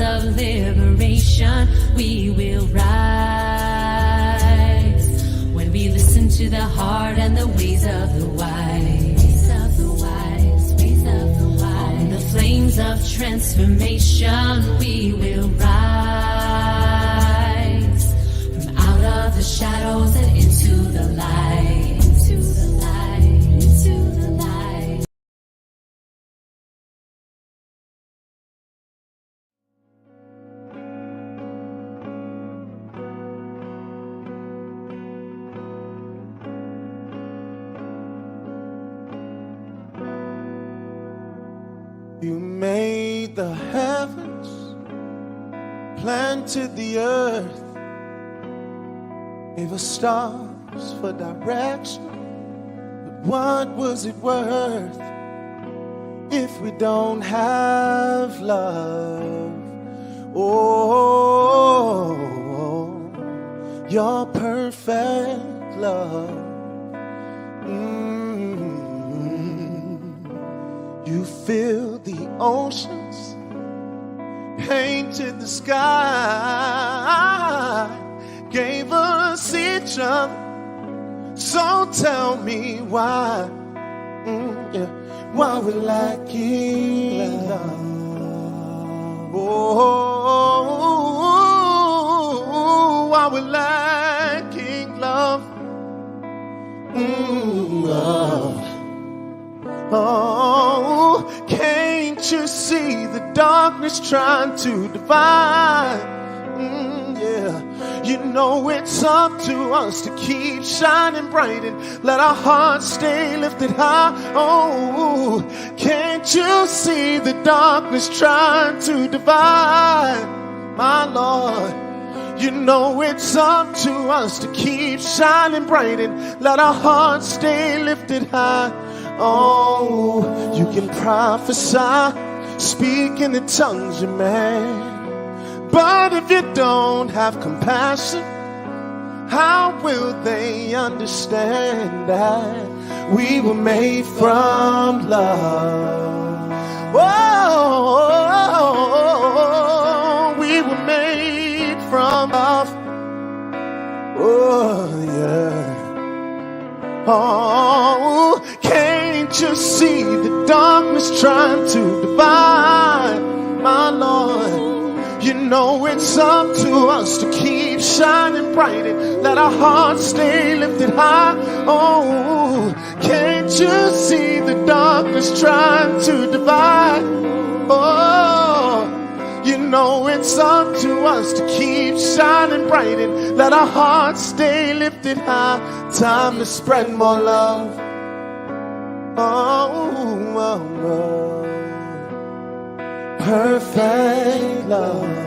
of liberation, we will rise. When we listen to the heart and the ways of the wise, on the flames of transformation, we will rise. From out of the shadows and into the light, into the light, into the light. You made the heavens, planted the earth, gave us stars for direction. But what was it worth if we don't have love? Oh, your perfect love. You filled the oceans, painted the sky, gave us each other. So tell me why, why we're lacking love. Oh, why we're lacking love. Love. Oh, can't you see the darkness trying to divide? Yeah, you know it's up to us to keep shining bright and let our hearts stay lifted high. Oh, can't you see the darkness trying to divide? My Lord, you know it's up to us to keep shining bright and let our hearts stay lifted high. Oh, you can prophesy, speak in the tongues you made. But if you don't have compassion, how will they understand that we were made from love? Oh, we were made from love. Oh, yeah. Oh, can't you see the darkness trying to divide? My Lord, you know it's up to us to keep shining bright and let our hearts stay lifted high. Oh, can't you see the darkness trying to divide? Oh, you know it's up to us to keep shining bright and let our hearts stay lifted high. Time to spread more love. Oh, oh, oh. Perfect love.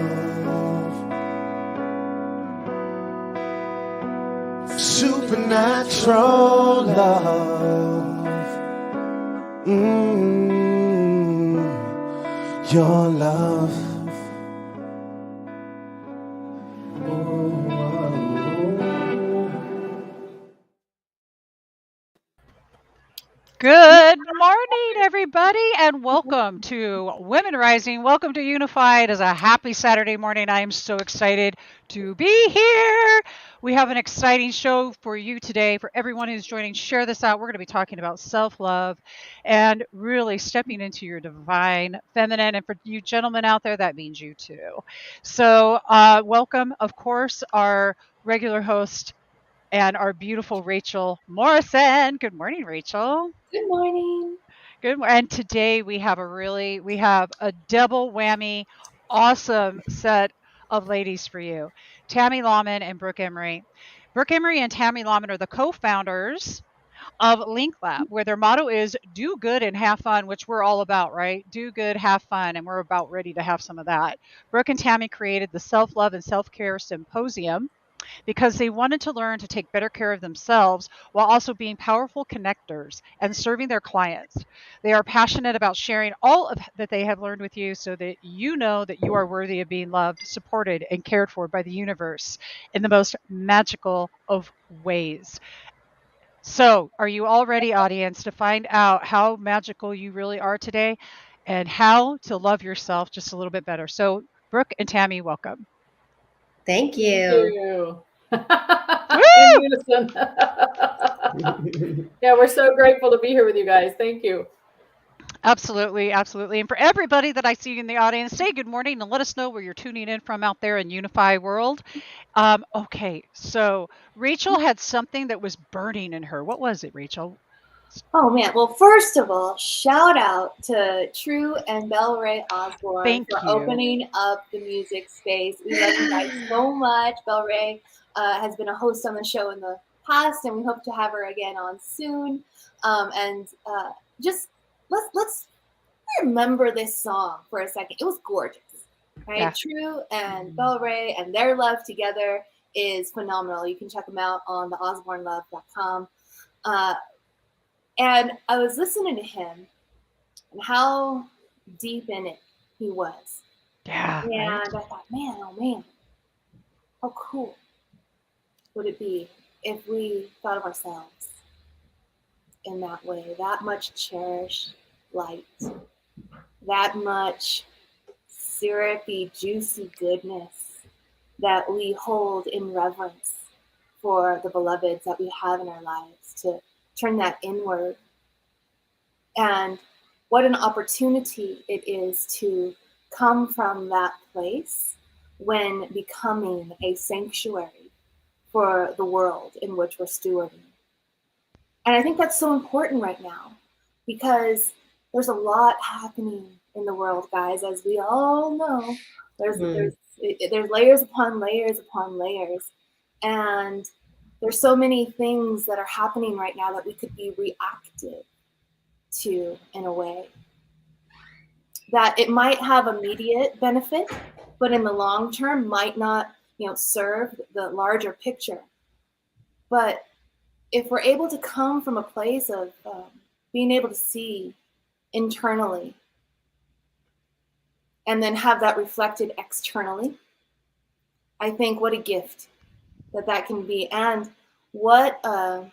Supernatural love. Your love. Good morning, everybody, and welcome to Women Rising. Welcome to Unify. It is a happy Saturday morning. I am so excited to be here. We have an exciting show for you today. For everyone who's joining, share this out. We're going to be talking about self-love and really stepping into your divine feminine. And for you gentlemen out there, that means you too. So welcome, of course, our regular host, and our beautiful Rachel Morrison. Good morning, Rachel. Good morning. Good. And today we have a double whammy, awesome set of ladies for you. Tammy Lawman and Brooke Emery. Brooke Emery and Tammy Lawman are the co-founders of Link Lab, where their motto is do good and have fun, which we're all about, right? Do good, have fun, and we're about ready to have some of that. Brooke and Tammy created the Self-Love and Self-Care Symposium because they wanted to learn to take better care of themselves while also being powerful connectors and serving their clients. They are passionate about sharing all of that they have learned with you so that you know that you are worthy of being loved, supported, and cared for by the universe in the most magical of ways. So, are you all ready, audience, to find out how magical you really are today and how to love yourself just a little bit better? So, Brooke and Tammy, welcome. Thank you. Thank you. Woo! In unison. Yeah, we're so grateful to be here with you guys. Thank you. Absolutely, absolutely. And for everybody that I see in the audience, say good morning and let us know where you're tuning in from out there in Unify world. Okay, so Rachel had something that was burning in her. What was it, Rachel? Oh man, well, first of all, shout out to True and Belle Ray Osborne Thank for you. opening up the music space. We love you guys so much. Belle Ray has been a host on the show in the past, and we hope to have her again on soon. Just let's remember this song for a second. It was gorgeous, right? Yeah. True and Belle Ray and their love together is phenomenal. You can check them out on the osbornelove.com. And I was listening to him and how deep in it he was. Yeah. And Right? I thought, man, oh man, how cool would it be if we thought of ourselves in that way, that much cherished light, that much syrupy, juicy goodness that we hold in reverence for the beloveds that we have in our lives, to turn that inward. And what an opportunity it is to come from that place when becoming a sanctuary for the world in which we're stewarding. And I think that's so important right now, because there's a lot happening in the world, guys, as we all know. There's layers upon layers upon layers. And there's so many things that are happening right now that we could be reactive to, in a way that it might have immediate benefit, but in the long term might not, serve the larger picture. But if we're able to come from a place of being able to see internally and then have that reflected externally, I think what a gift that can be, and what a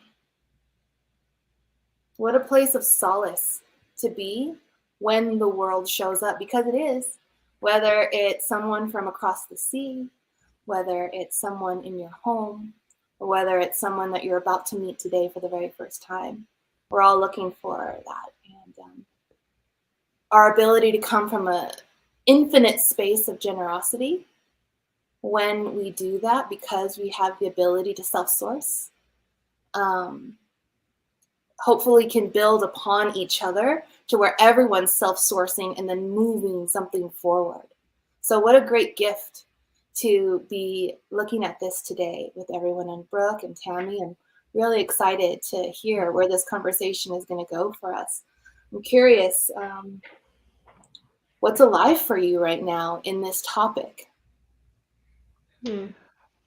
place of solace to be when the world shows up, because it is, whether it's someone from across the sea, whether it's someone in your home, or whether it's someone that you're about to meet today for the very first time. We're all looking for that. And our ability to come from an infinite space of generosity, when we do that, because we have the ability to self-source, hopefully can build upon each other to where everyone's self-sourcing and then moving something forward. So what a great gift to be looking at this today with everyone, and Brooke and Tammy, and really excited to hear where this conversation is going to go for us. I'm curious, what's alive for you right now in this topic?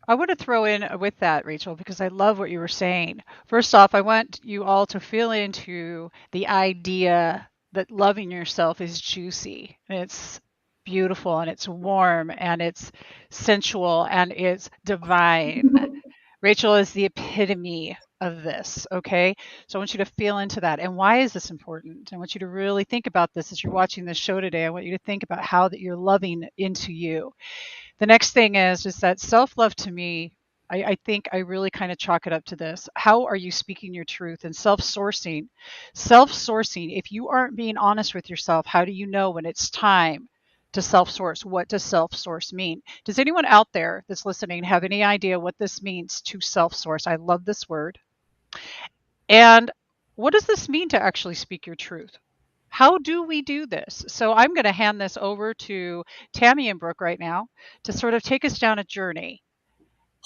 I want to throw in with that, Rachel, because I love what you were saying. First off, I want you all to feel into the idea that loving yourself is juicy, and it's beautiful, and it's warm, and it's sensual, and it's divine. Rachel is the epitome of this, okay? So I want you to feel into that. And why is this important? I want you to really think about this as you're watching this show today. I want you to think about how that you're loving into you. The next thing is that self-love to me, I think I really kind of chalk it up to this. How are you speaking your truth? And self-sourcing, if you aren't being honest with yourself, how do you know when it's time to self-source? What does self-source mean? Does anyone out there that's listening have any idea what this means to self-source? I love this word. And what does this mean to actually speak your truth? How do we do this? So I'm going to hand this over to Tammy and Brooke right now to sort of take us down a journey.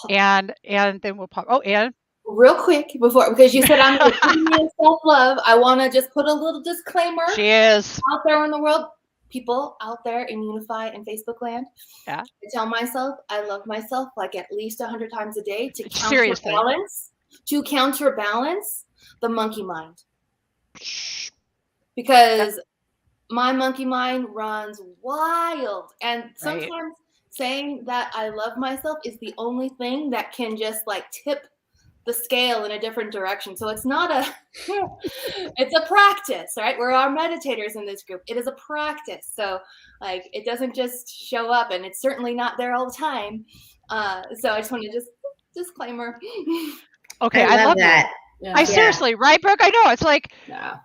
And then we'll pop. Oh, and real quick because you said I'm in self-love, I want to just put a little disclaimer. She is out there in the world, people out there in Unify and Facebook land. Yeah. I tell myself I love myself like at least 100 times a day to counterbalance the monkey mind. Because my monkey mind runs wild. And sometimes saying that I love myself is the only thing that can just like tip the scale in a different direction. So it's not a, it's a practice, right? We're our meditators in this group. It is a practice. So like, it doesn't just show up, and it's certainly not there all the time. So I just want to disclaimer. Okay, I love love that. Yeah. I seriously, right, Brooke? I know. It's like, Yeah.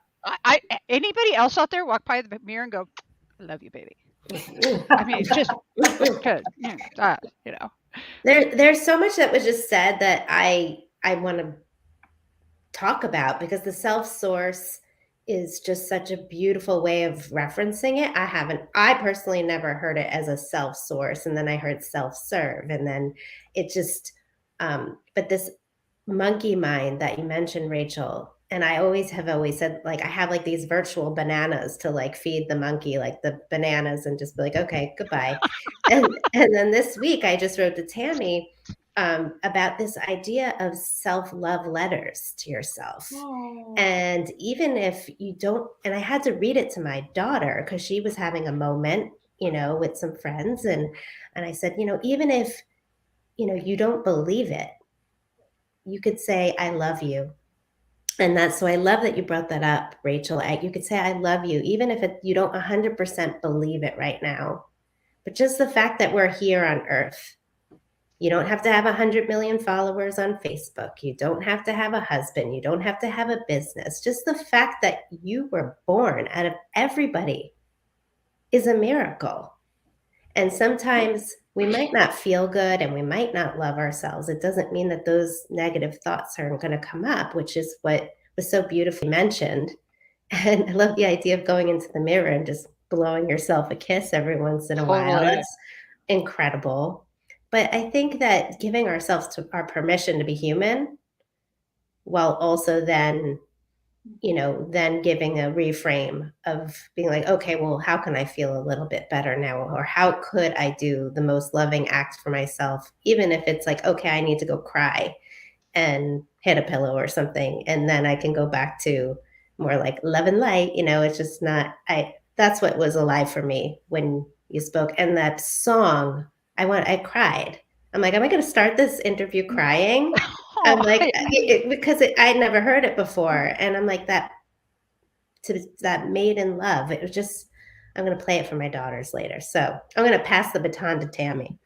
anybody else out there walk by the mirror and go, I love you, baby. I mean, just because, you know. There's so much that was just said that I want to talk about, because the self-source is just such a beautiful way of referencing it. I personally never heard it as a self-source, and then I heard self-serve, and then it just, but this monkey mind that you mentioned, Rachel, and I have always said, like, I have like these virtual bananas to like feed the monkey, like the bananas, and just be like, okay, goodbye. and then this week I just wrote to Tammy about this idea of self-love letters to yourself. Oh. And even if you don't, and I had to read it to my daughter because she was having a moment, with some friends. And I said, even if, you don't believe it, you could say, I love you. And so I love that you brought that up, Rachel. You could say, I love you, even if you don't 100% believe it right now. But just the fact that we're here on Earth. You don't have to have 100 million followers on Facebook. You don't have to have a husband. You don't have to have a business. Just the fact that you were born out of everybody is a miracle. And sometimes we might not feel good and we might not love ourselves. It doesn't mean that those negative thoughts aren't going to come up, which is what was so beautifully mentioned. And I love the idea of going into the mirror and just blowing yourself a kiss every once in a while. That's incredible. But I think that giving ourselves our permission to be human, while also then, then giving a reframe of being like, okay, well, how can I feel a little bit better now? Or how could I do the most loving act for myself? Even if it's like, okay, I need to go cry and hit a pillow or something. And then I can go back to more like love and light. It's just not, that's what was alive for me when you spoke. And that song, I cried. I'm like, am I going to start this interview crying? I'm like, because I'd never heard it before. And I'm like, that maiden love, it was just, I'm going to play it for my daughters later. So I'm going to pass the baton to Tammy.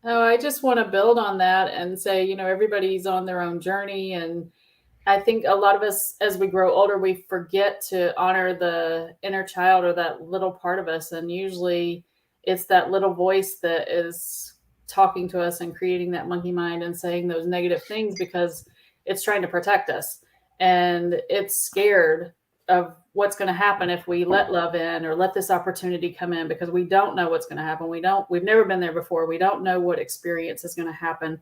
Oh, I just want to build on that and say, everybody's on their own journey. And I think a lot of us, as we grow older, we forget to honor the inner child or that little part of us. And usually it's that little voice that is talking to us and creating that monkey mind and saying those negative things because it's trying to protect us. And it's scared of what's going to happen if we let love in or let this opportunity come in, because we don't know what's going to happen. We've never been there before. We don't know what experience is going to happen.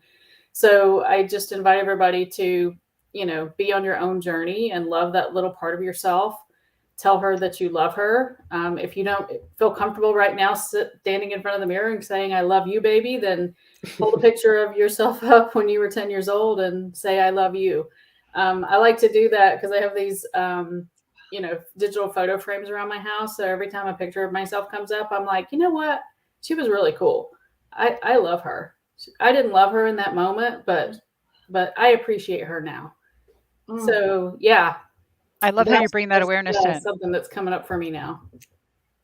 So I just invite everybody to, be on your own journey and love that little part of yourself. Tell her that you love her. If you don't feel comfortable right now standing in front of the mirror and saying, I love you, baby, then hold a picture of yourself up when you were 10 years old and say, I love you. I like to do that because I have these, digital photo frames around my house. So every time a picture of myself comes up, I'm like, you know what? She was really cool. I love her. I didn't love her in that moment, but I appreciate her now. So yeah. I love how you bring that awareness in. Something that's coming up for me now.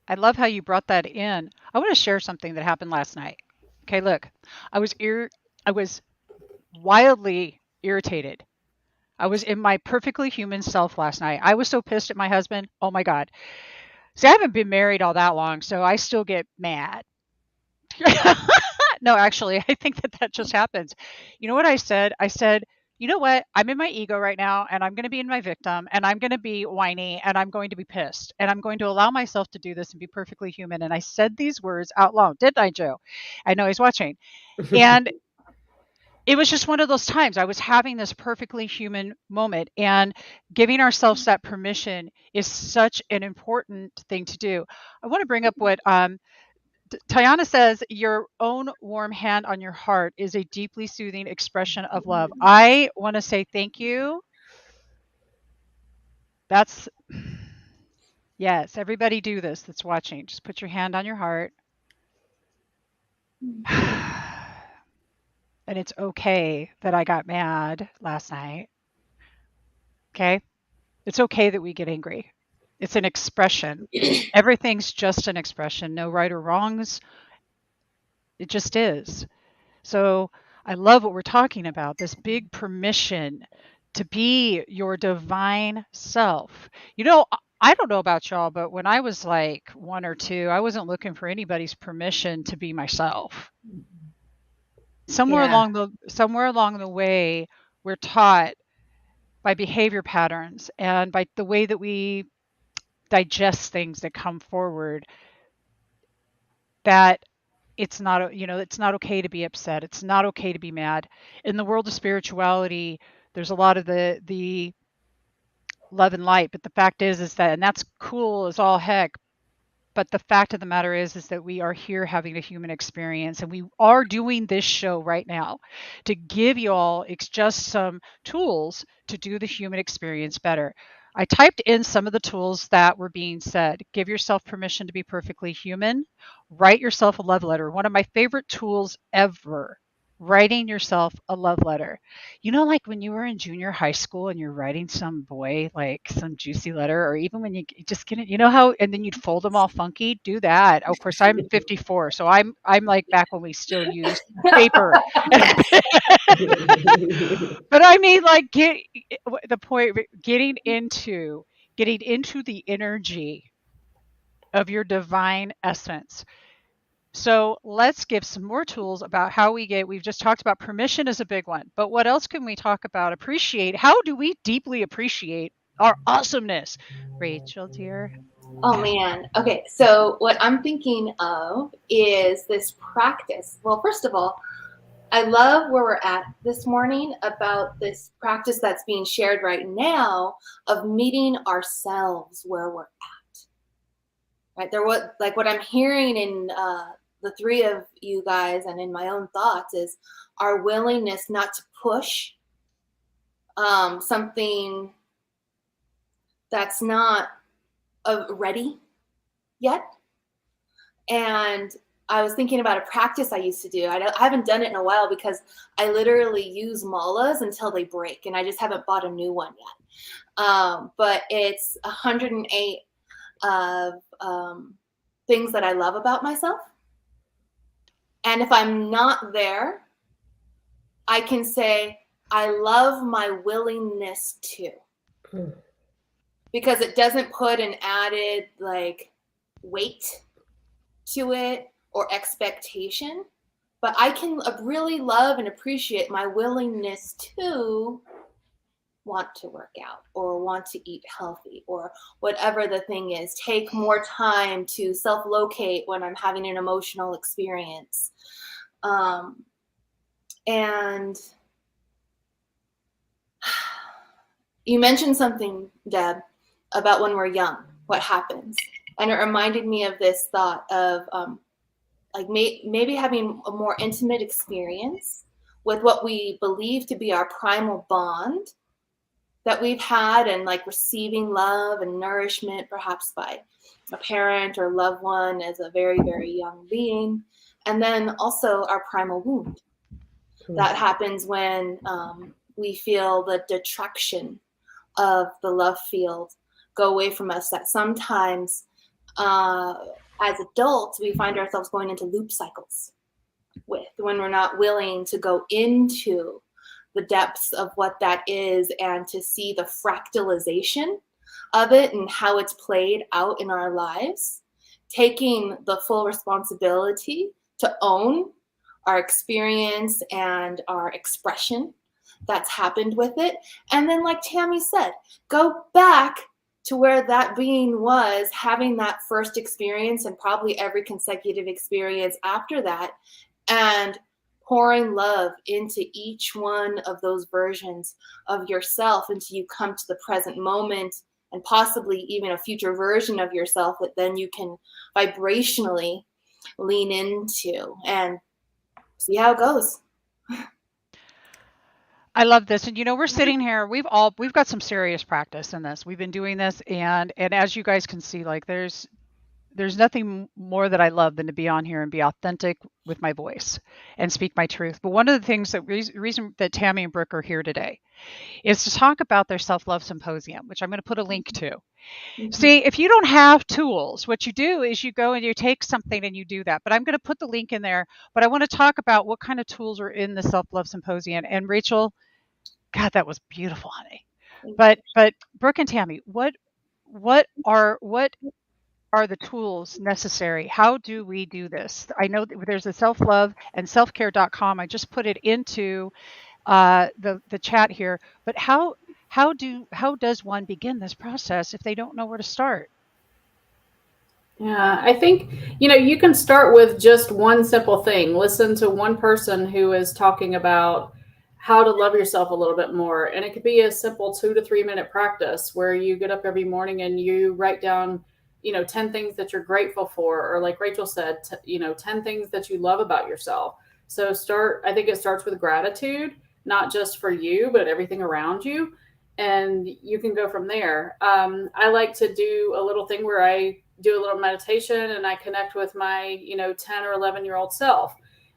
I love how you brought that in. I want to share something that happened last night. Okay, look, I was wildly irritated. I was in my perfectly human self last night. I was so pissed at my husband. Oh my God. See, I haven't been married all that long, so I still get mad. No, actually, I think that just happens. You know what I said? I said, you know what? I'm in my ego right now, and I'm going to be in my victim, and I'm going to be whiny, and I'm going to be pissed, and I'm going to allow myself to do this and be perfectly human. And I said these words out loud. Didn't I, Joe? I know he's watching. And it was just one of those times I was having this perfectly human moment, and giving ourselves that permission is such an important thing to do. I want to bring up what Tayana says, your own warm hand on your heart is a deeply soothing expression of love. I want to say thank you. Yes, everybody do this that's watching. Just put your hand on your heart. and it's okay that I got mad last night. Okay? It's okay that we get angry. It's an expression. Everything's just an expression. No right or wrongs. It just is. So I love what we're talking about, this big permission to be your divine self. I don't know about y'all, but when I was like 1 or 2, I wasn't looking for anybody's permission to be myself. Somewhere Yeah. along the way, we're taught by behavior patterns and by the way that we digest things that come forward that it's not, it's not okay to be upset. It's not okay to be mad. In the world of spirituality, there's a lot of the love and light, but the fact is that, and that's cool as all heck, but the fact of the matter is that we are here having a human experience, and we are doing this show right now to give you all just some tools to do the human experience better. I typed in some of the tools that were being said. Give yourself permission to be perfectly human. Write yourself a love letter. One of my favorite tools ever. Writing yourself a love letter. Like when you were in junior high school and you're writing some boy like some juicy letter, or even when you just get it, how, and then you'd fold them all funky. Do that. Of course, I'm 54, so I'm like back when we still used paper. But I mean, like, the point, getting into the energy of your divine essence. So let's give some more tools about how we've just talked about permission is a big one, but what else can we talk about? Appreciate. How do we deeply appreciate our awesomeness? Rachel, dear. Oh man. Okay, so what I'm thinking of is this practice. Well, first of all, I love where we're at this morning about this practice that's being shared right now of meeting ourselves where we're at. Right there, what I'm hearing in the three of you guys and in my own thoughts is our willingness not to push something that's not ready yet. And I was thinking about a practice I used to do. I haven't done it in a while because I literally use malas until they break, and I just haven't bought a new one yet. But it's 108 of things that I love about myself. And if I'm not there, I can say, I love my willingness to. Because it doesn't put an added weight to it or expectation, but I can really love and appreciate my willingness to want to work out or want to eat healthy or whatever the thing is. Take more time to self-locate when I'm having an emotional experience. And you mentioned something, Deb, about when we're young, what happens. And it reminded me of this thought of maybe having a more intimate experience with what we believe to be our primal bond that we've had, and receiving love and nourishment perhaps by a parent or loved one as a very, very young being. And then also our primal wound. That happens when we feel the detraction of the love field go away from us, that sometimes as adults we find ourselves going into loop cycles with, when we're not willing to go into the depths of what that is and to see the fractalization of it and how it's played out in our lives, taking the full responsibility to own our experience and our expression that's happened with it. And then, like Tammy said, go back to where that being was having that first experience and probably every consecutive experience after that, and pouring love into each one of those versions of yourself until you come to the present moment and possibly even a future version of yourself that then you can vibrationally lean into and see how it goes. I love this. And we're sitting here, we've got some serious practice in this. We've been doing this, and as you guys can see, there's there's nothing more that I love than to be on here and be authentic with my voice and speak my truth. But one of the things that reason that Tammy and Brooke are here today is to talk about their self-love symposium, which I'm going to put a link to. Mhm. See, if you don't have tools, what you do is you go and you take something and you do that. But I'm going to put the link in there. But I want to talk about what kind of tools are in the self-love symposium. And Rachel, God, that was beautiful, honey. But Brooke and Tammy, what are the tools necessary? How do we do this? I know that there's a self-love and selfcare.com. I just put it into the chat here. But how does one begin this process if they don't know where to start? Yeah, I think, you can start with just one simple thing. Listen to one person who is talking about how to love yourself a little bit more. And it could be a simple 2 to 3 minute practice where you get up every morning and you write down, 10 things that you're grateful for, or like Rachel said, 10 things that you love about yourself. So I think it starts with gratitude, not just for you, but everything around you. And you can go from there. I like to do a little thing where I do a little meditation and I connect with my, 10 or 11-year-old self.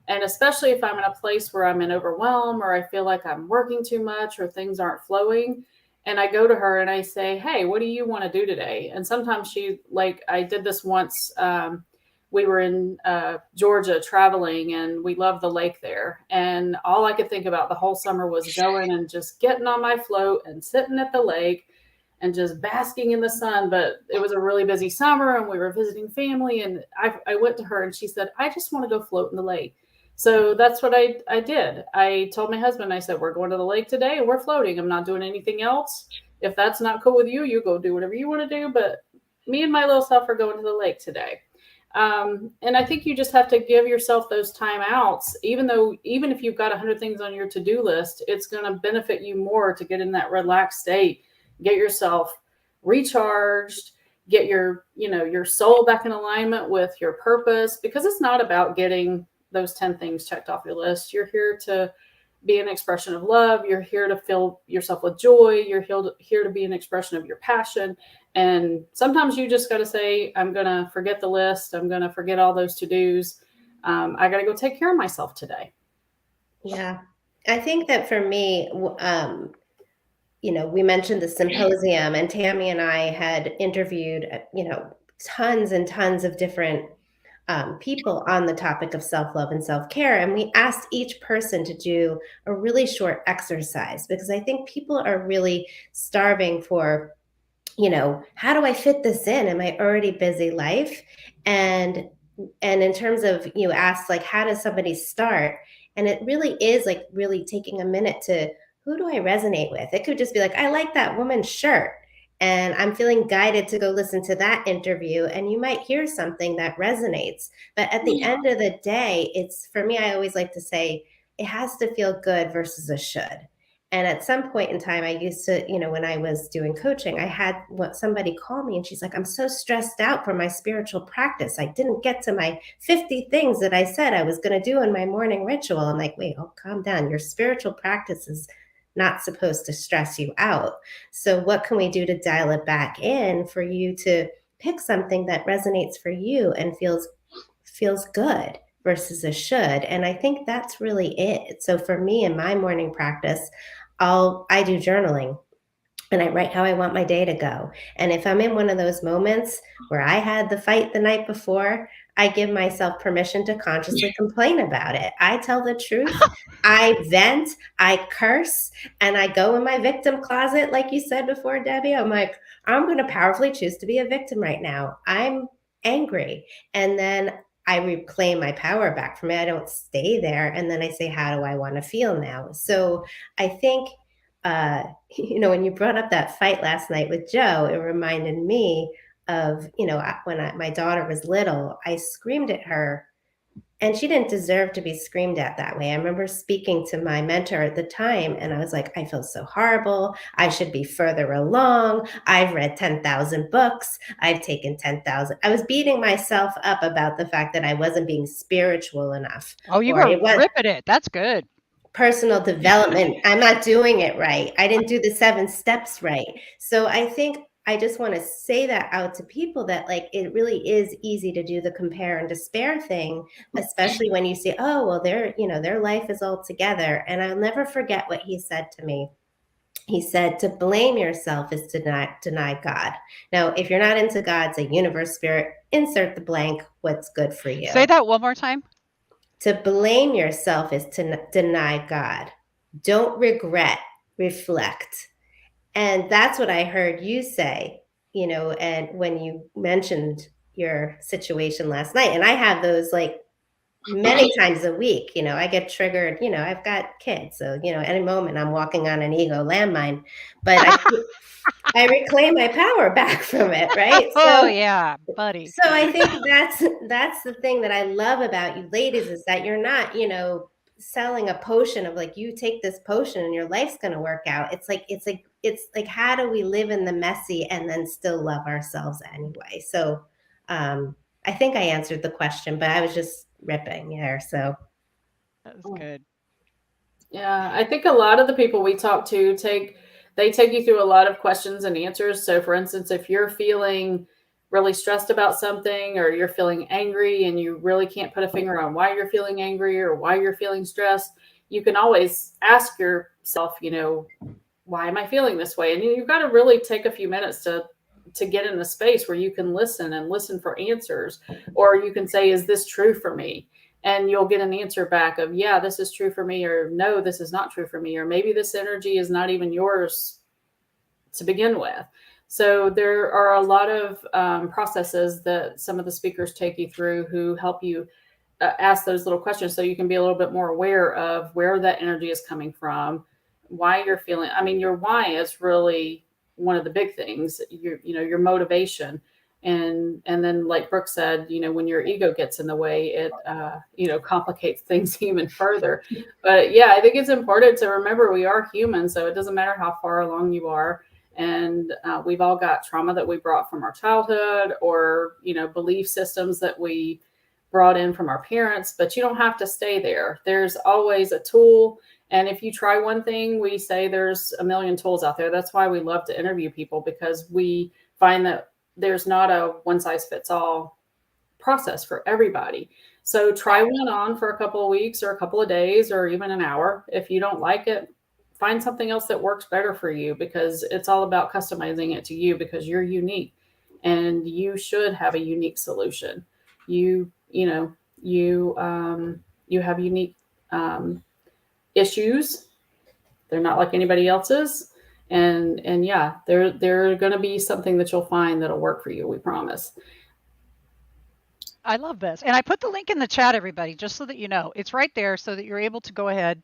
And especially if I'm in a place where I'm in overwhelm or I feel like I'm working too much or things aren't flowing. And I go to her and I say, hey, what do you want to do today? And sometimes I did this once. We were in Georgia traveling and we loved the lake there. And all I could think about the whole summer was going and just getting on my float and sitting at the lake and just basking in the sun. But it was a really busy summer and we were visiting family. And I went to her and she said, I just want to go float in the lake. So that's what I did. I told my husband, I said, we're going to the lake today and we're floating. I'm not doing anything else. If that's not cool with you, you go do whatever you want to do. But me and my little self are going to the lake today. And I think you just have to give yourself those time outs, even if you've got 100 things on your to-do list, it's going to benefit you more to get in that relaxed state, get yourself recharged, get your soul back in alignment with your purpose, because it's not about getting those 10 things checked off your list. You're here to be an expression of love. You're here to fill yourself with joy. You're here to be an expression of your passion. And sometimes you just got to say, I'm going to forget the list. I'm going to forget all those to-dos. I got to go take care of myself today. Yeah. I think that for me, we mentioned the symposium, and Tammy and I had interviewed, tons and tons of different people on the topic of self-love and self-care. And we asked each person to do a really short exercise, because I think people are really starving for, how do I fit this in my already busy life? And in terms of, you asked, like, how does somebody start? And it really is like really taking a minute to, who do I resonate with? It could just be like, I like that woman's shirt, and I'm feeling guided to go listen to that interview, and you might hear something that resonates. But at the end of the day, it's, for me, I always like to say, it has to feel good versus a should. And at some point in time, I used to, when I was doing coaching, I had somebody call me and she's like, I'm so stressed out for my spiritual practice. I didn't get to my 50 things that I said I was going to do in my morning ritual. I'm like, wait, calm down. Your spiritual practice is not supposed to stress you out. So what can we do to dial it back in for you to pick something that resonates for you and feels good versus a should? And I think that's really it. So for me, in my morning practice, I do journaling, and I write how I want my day to go. And if I'm in one of those moments where I had the fight the night before, I give myself permission to consciously complain about it. I tell the truth. I vent, I curse, and I go in my victim closet, like you said before, Debbie. I'm like, I'm going to powerfully choose to be a victim right now. I'm angry. And then I reclaim my power back from it. I don't stay there. And then I say, how do I want to feel now? So I think, when you brought up that fight last night with Joe, it reminded me of, when my daughter was little, I screamed at her, and she didn't deserve to be screamed at that way. I remember speaking to my mentor at the time, and I was like, I feel so horrible. I should be further along. I've read 10,000 books. I've taken 10,000. I was beating myself up about the fact that I wasn't being spiritual enough. Oh, you were ripping it. That's good. Personal development. I'm not doing it right. I didn't do the 7 steps right. So I think I just want to say that out to people, that like it really is easy to do the compare and despair thing, especially when you say, oh, well, their life is all together. And I'll never forget what he said to me. He said, to blame yourself is to deny God. Now, if you're not into God, say universe, spirit, insert the blank, what's good for you. Say that one more time. To blame yourself is to deny God. Don't regret, reflect. And that's what I heard you say, and when you mentioned your situation last night, and I have those like many times a week, I get triggered, I've got kids. So, any moment I'm walking on an ego landmine, but I reclaim my power back from it, right? Oh yeah, buddy. So I think that's the thing that I love about you ladies, is that you're not, selling a potion of like, you take this potion and your life's going to work out. It's like how do we live in the messy and then still love ourselves anyway? So I think I answered the question, but I was just ripping here. So That was good. Yeah, I think a lot of the people we talk to take you through a lot of questions and answers. So for instance, if you're feeling really stressed about something, or you're feeling angry and you really can't put a finger on why you're feeling angry or why you're feeling stressed, you can always ask yourself, why am I feeling this way? And you've got to really take a few minutes to get in a space where you can listen for answers. Or you can say, is this true for me? And you'll get an answer back of, yeah, this is true for me, or no, this is not true for me, or maybe this energy is not even yours to begin with. So there are a lot of processes that some of the speakers take you through who help you ask those little questions, so you can be a little bit more aware of where that energy is coming from, why you're feeling. I mean, your why is really one of the big things, your motivation. And then, like Brooke said, when your ego gets in the way, it complicates things even further. But yeah, I think it's important to remember we are human, so it doesn't matter how far along you are. And we've all got trauma that we brought from our childhood, or belief systems that we brought in from our parents. But you don't have to stay there. There's always a tool. And if you try one thing, we say there's a million tools out there. That's why we love to interview people, because we find that there's not a one size fits all process for everybody. So try one on for a couple of weeks or a couple of days or even an hour. If you don't like it, find something else that works better for you, because it's all about customizing it to you, because you're unique and you should have a unique solution. You have unique issues. They're not like anybody else's. And yeah, they're going to be something that you'll find that'll work for you. We promise. I love this. And I put the link in the chat, everybody, just so that you know. It's right there so that you're able to go ahead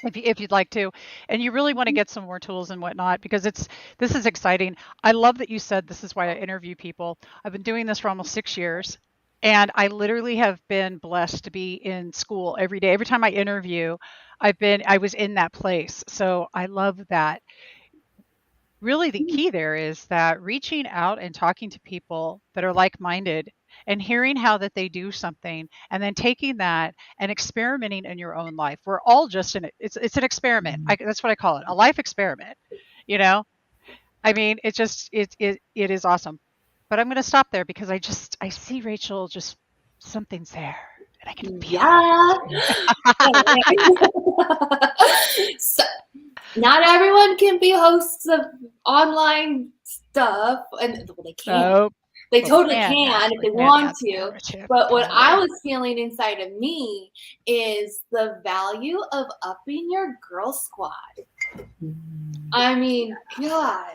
if you'd like to. And you really want to get some more tools and whatnot, because this is exciting. I love that you said this is why I interview people. I've been doing this for almost 6 years. And I literally have been blessed to be in school every day. Every time I interview, I was in that place. So I love that. Really, the key there is that reaching out and talking to people that are like-minded and hearing how that they do something, and then taking that and experimenting in your own life. We're all just in it. It's an experiment. That's what I call it, a life experiment. I mean, it is awesome. But I'm going to stop there, because I see Rachel, just something's there, and I can feel it. So, not everyone can be hosts of online stuff, and they can. Nope. They totally can if they want to. But what I was feeling inside of me is the value of upping your girl squad. I mean, God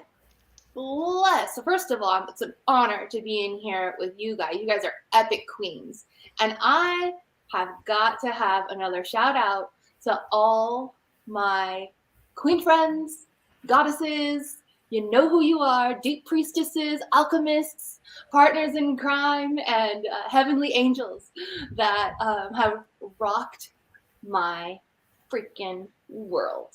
bless. So first of all, it's an honor to be in here with you guys. You guys are epic queens. And I have got to have another shout out to all my queen friends, goddesses, you know who you are, deep priestesses, alchemists, partners in crime, and heavenly angels that have rocked my freaking world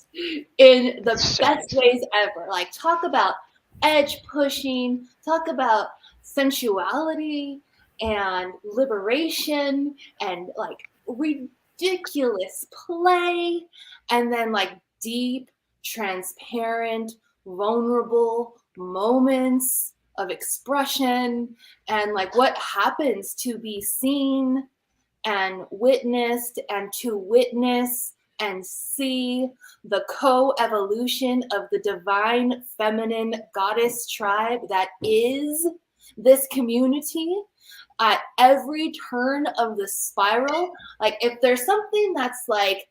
in the best ways ever. Like, talk about edge pushing, talk about sensuality and liberation and like ridiculous play, and then like deep, transparent, vulnerable, moments of expression and like what happens to be seen and witnessed and to witness and see the co-evolution of the divine feminine goddess tribe that is this community at every turn of the spiral. Like if there's something that's like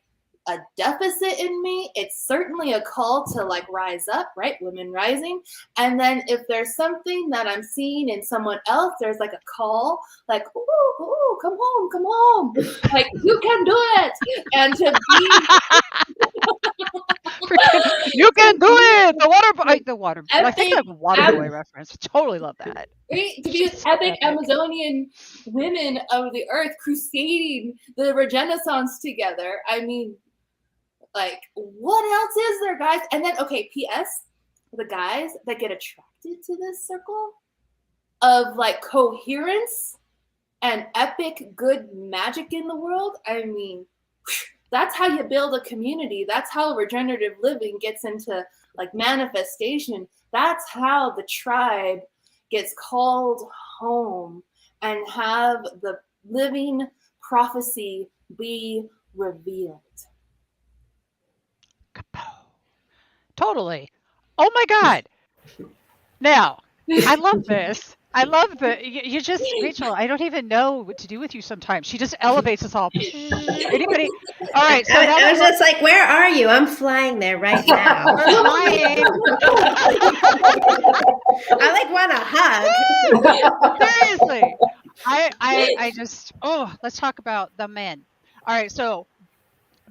a deficit in me, it's certainly a call to like rise up, right? Women rising. And then if there's something that I'm seeing in someone else, there's like a call, like, ooh, come home. Like, you can do it. And to You can do it. The water. I think Epic I have a water boy reference. Totally love that. to be epic Amazonian women of the earth crusading the Renaissance together. I mean, like, what else is there, guys? And then, okay, P.S. the guys that get attracted to this circle of like coherence and epic good magic in the world. I mean, that's how you build a community. That's how regenerative living gets into like manifestation. That's how the tribe gets called home and have the living prophecy be revealed. Totally. Oh my God. Now, I love this. I love that you just, Rachel, I don't even know what to do with you sometimes. She just elevates us all. Anybody? All right. So I was just like, where are you? I'm flying there right now. we're flying. I like want a hug. Seriously. I just, let's talk about the men. All right. So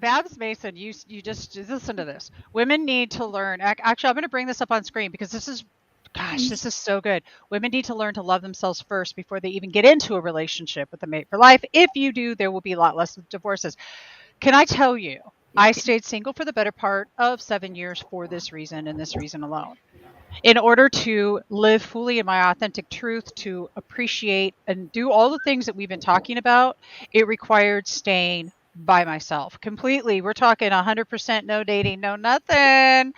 Babs Mason, you just listen to this. Women need to learn. Actually, I'm going to bring this up on screen because this is so good. Women need to learn to love themselves first before they even get into a relationship with a mate for life. If you do, there will be a lot less divorces. Can I tell you, I stayed single for the better part of 7 years for this reason and this reason alone. In order to live fully in my authentic truth, to appreciate and do all the things that we've been talking about, it required staying by myself completely. We're talking 100% no dating, no nothing.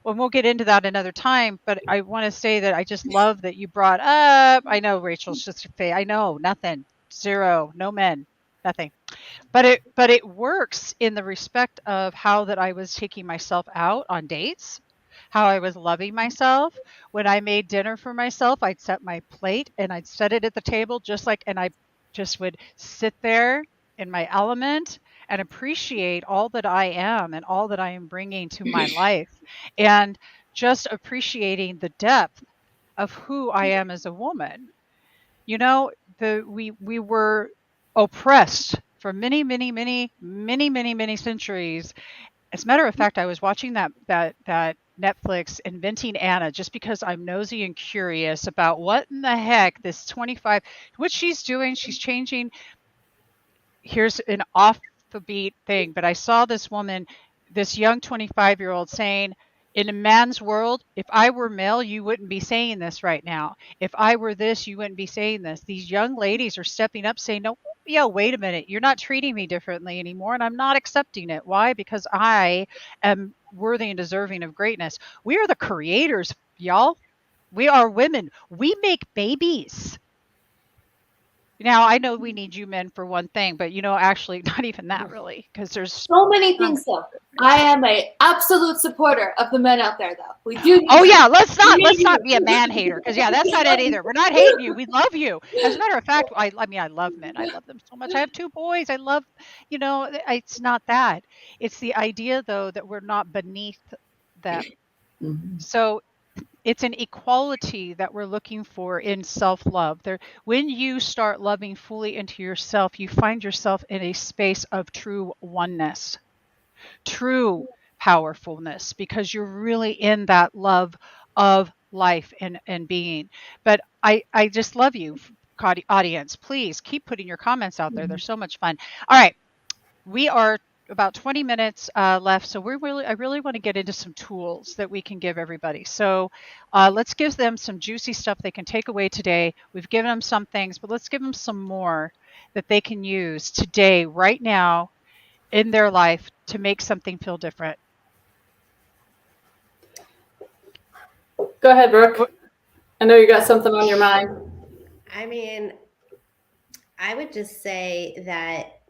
Well, we'll get into that another time, but I want to say that I just love that you brought up, I know Rachel's just I know nothing, zero, no men, nothing. But it works in the respect of how that I was taking myself out on dates, how I was loving myself. When I made dinner for myself, I'd set my plate and I'd set it at the table and I just would sit there in my element and appreciate all that I am and all that I am bringing to my life, and just appreciating the depth of who I am as a woman. You know, we were oppressed for many centuries. As a matter of fact, I was watching that Netflix Inventing Anna just because I'm nosy and curious about what in the heck this 25, what she's doing. She's changing. Here's an off the beat thing, but I saw this woman, this young 25-year-old saying, in a man's world, if I were male, you wouldn't be saying this right now. If I were this, you wouldn't be saying this. These young ladies are stepping up saying, no, yeah, wait a minute. You're not treating me differently anymore, and I'm not accepting it. Why? Because I am worthy and deserving of greatness. We are the creators, y'all. We are women. We make babies. Now, I know we need you men for one thing, but actually not even that really, because there's so many things though. I am a absolute supporter of the men out there though. We do. Oh yeah, let's not be a man hater, because that's not it either. We're not hating you. We love you. As a matter of fact, I love men. I love them so much. I have 2 boys. I love, it's not that. It's the idea though that we're not beneath them. Mm-hmm. So it's an equality that we're looking for in self-love. When you start loving fully into yourself, you find yourself in a space of true oneness, true powerfulness, because you're really in that love of life and being. But I just love you, audience. Please keep putting your comments out there. They're so much fun. All right. We are about 20 minutes left, so I really want to get into some tools that we can give everybody. So let's give them some juicy stuff they can take away today. We've given them some things, but let's give them some more that they can use today, right now, in their life to make something feel different. Go ahead, Brooke. I know you got something on your mind. I mean, I would just say that,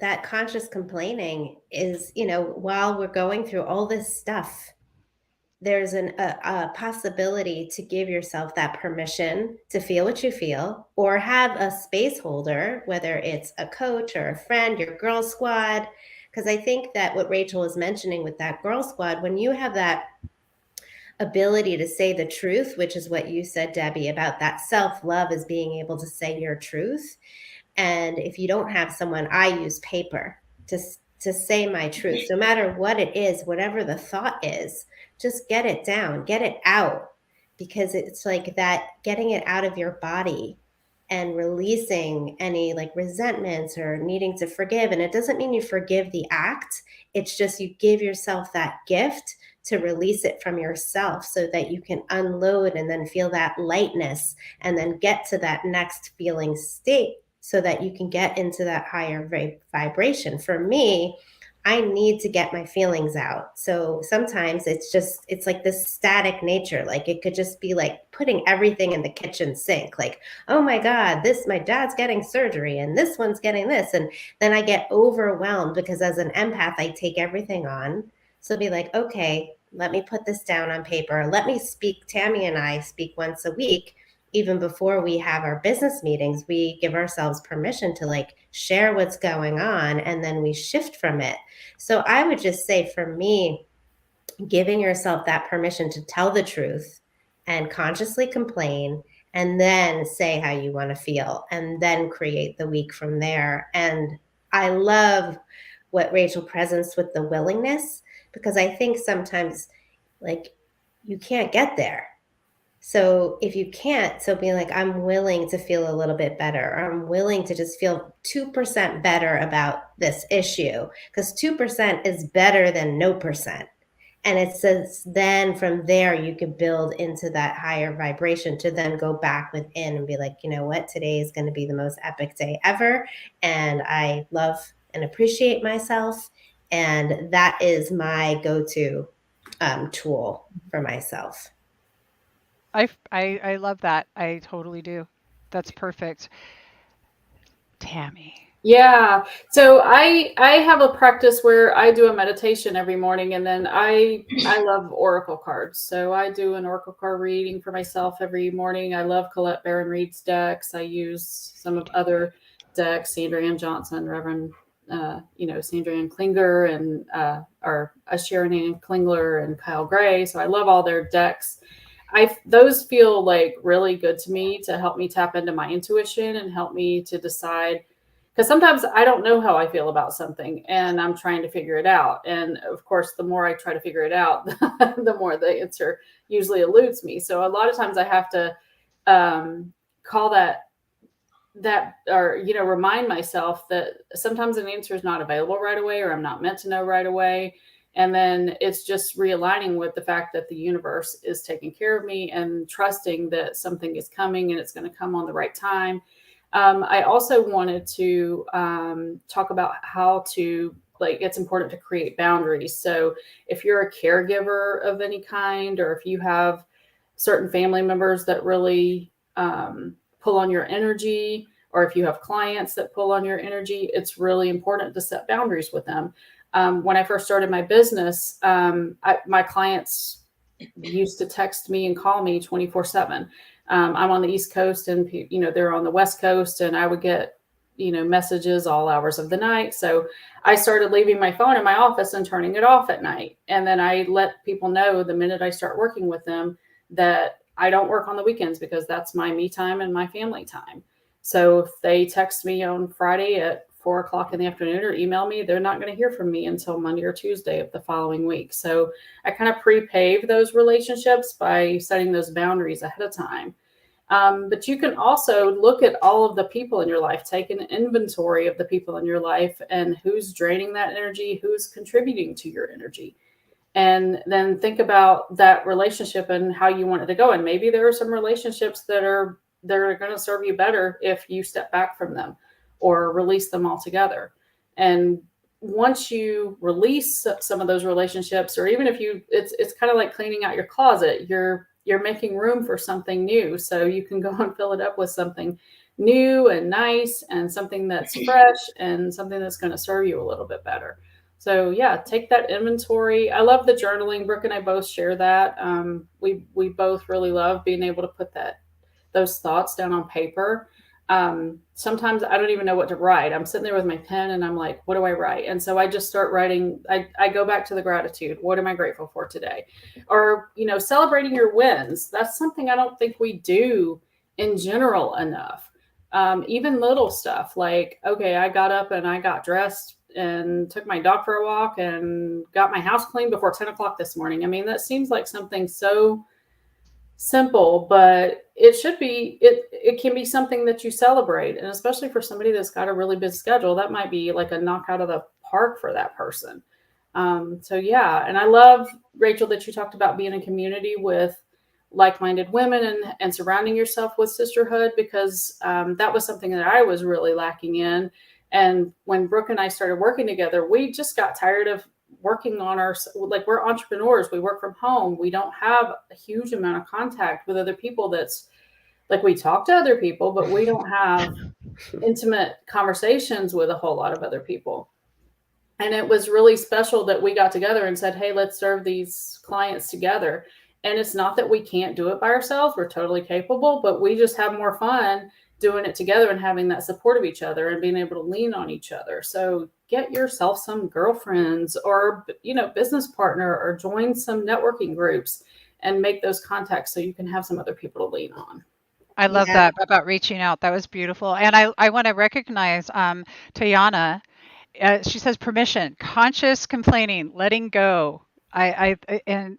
that conscious complaining is, while we're going through all this stuff, there's a possibility to give yourself that permission to feel what you feel, or have a space holder, whether it's a coach or a friend, your girl squad. Because I think that what Rachel was mentioning with that girl squad, when you have that ability to say the truth, which is what you said, Debbie, about that self-love is being able to say your truth. And if you don't have someone, I use paper to say my truth. No matter what it is, whatever the thought is, just get it down, get it out, because it's like that, getting it out of your body and releasing any like resentments or needing to forgive. And it doesn't mean you forgive the act. It's just you give yourself that gift to release it from yourself so that you can unload and then feel that lightness and then get to that next feeling state so that you can get into that higher vibration. For me, I need to get my feelings out. So sometimes it's like this static nature. Like it could just be like putting everything in the kitchen sink. Like, oh my God, my dad's getting surgery and this one's getting this. And then I get overwhelmed because as an empath, I take everything on. So be like, okay, let me put this down on paper. Let me speak. Tammy and I speak once a week. Even before we have our business meetings, we give ourselves permission to like share what's going on, and then we shift from it. So I would just say, for me, giving yourself that permission to tell the truth and consciously complain, and then say how you want to feel, and then create the week from there. And I love what Rachel presents with the willingness, because I think sometimes like you can't get there. So if you can't, so be like, I'm willing to feel a little bit better, or I'm willing to just feel 2% better about this issue, because 2% is better than no percent. And it says then from there, you could build into that higher vibration to then go back within and be like, you know what, today is going to be the most epic day ever. And I love and appreciate myself. And that is my go-to tool for myself. I love that. I totally do. That's perfect. Tammy. Yeah. So I have a practice where I do a meditation every morning, and then I love oracle cards. So I do an oracle card reading for myself every morning. I love Colette Baron Reed's decks. I use some of other decks, Sandra Ann Johnson, Reverend Sandra Ann Klinger, and or Sharon Ann Klingler and Kyle Gray. So I love all their decks. Those feel like really good to me to help me tap into my intuition and help me to decide, because sometimes I don't know how I feel about something and I'm trying to figure it out. And of course, the more I try to figure it out, the more the answer usually eludes me. So a lot of times I have to call that or, remind myself that sometimes an answer is not available right away, or I'm not meant to know right away. And then it's just realigning with the fact that the universe is taking care of me and trusting that something is coming and it's going to come on the right time. I also wanted to talk about how to, it's important to create boundaries. So if you're a caregiver of any kind, or if you have certain family members that really pull on your energy, or if you have clients that pull on your energy, it's really important to set boundaries with them. When I first started my business, my clients used to text me and call me 24/7. I'm on the East Coast and, they're on the West Coast, and I would get, messages all hours of the night. So I started leaving my phone in my office and turning it off at night. And then I let people know the minute I start working with them that I don't work on the weekends, because that's my me time and my family time. So if they text me on Friday at 4:00 in the afternoon or email me, they're not going to hear from me until Monday or Tuesday of the following week. So I kind of pre-pave those relationships by setting those boundaries ahead of time. But you can also look at all of the people in your life, take an inventory of the people in your life and who's draining that energy, who's contributing to your energy. And then think about that relationship and how you want it to go. And maybe there are some relationships that are going to serve you better if you step back from them or release them altogether. And once you release some of those relationships, or even if it's kind of like cleaning out your closet, you're making room for something new. So you can go and fill it up with something new and nice, and something that's fresh, and something that's going to serve you a little bit better. So yeah, take that inventory. I love the journaling. Brooke and I both share that. We both really love being able to put those thoughts down on paper. Sometimes I don't even know what to write. I'm sitting there with my pen and I'm like, what do I write? And so I just start writing. I go back to the gratitude. What am I grateful for today? Or, celebrating your wins. That's something I don't think we do in general enough. Even little stuff like, okay, I got up and I got dressed and took my dog for a walk and got my house clean before 10 o'clock this morning. I mean, that seems like something so simple, but it should be, it can be something that you celebrate. And especially for somebody that's got a really busy schedule, that might be like a knock out of the park for that person. So yeah. And I love, Rachel, that you talked about being in community with like-minded women and surrounding yourself with sisterhood, because that was something that I was really lacking in. And when Brooke and I started working together, we just got tired of working on we're entrepreneurs. We work from home. We don't have a huge amount of contact with other people. That's like, we talk to other people, but we don't have intimate conversations with a whole lot of other people. And it was really special that we got together and said, hey, let's serve these clients together. And it's not that we can't do it by ourselves. We're totally capable, but we just have more fun doing it together and having that support of each other and being able to lean on each other. So get yourself some girlfriends or, business partner, or join some networking groups and make those contacts so you can have some other people to lean on. I love that about reaching out. That was beautiful. And I want to recognize Tayana. She says permission, conscious complaining, letting go. And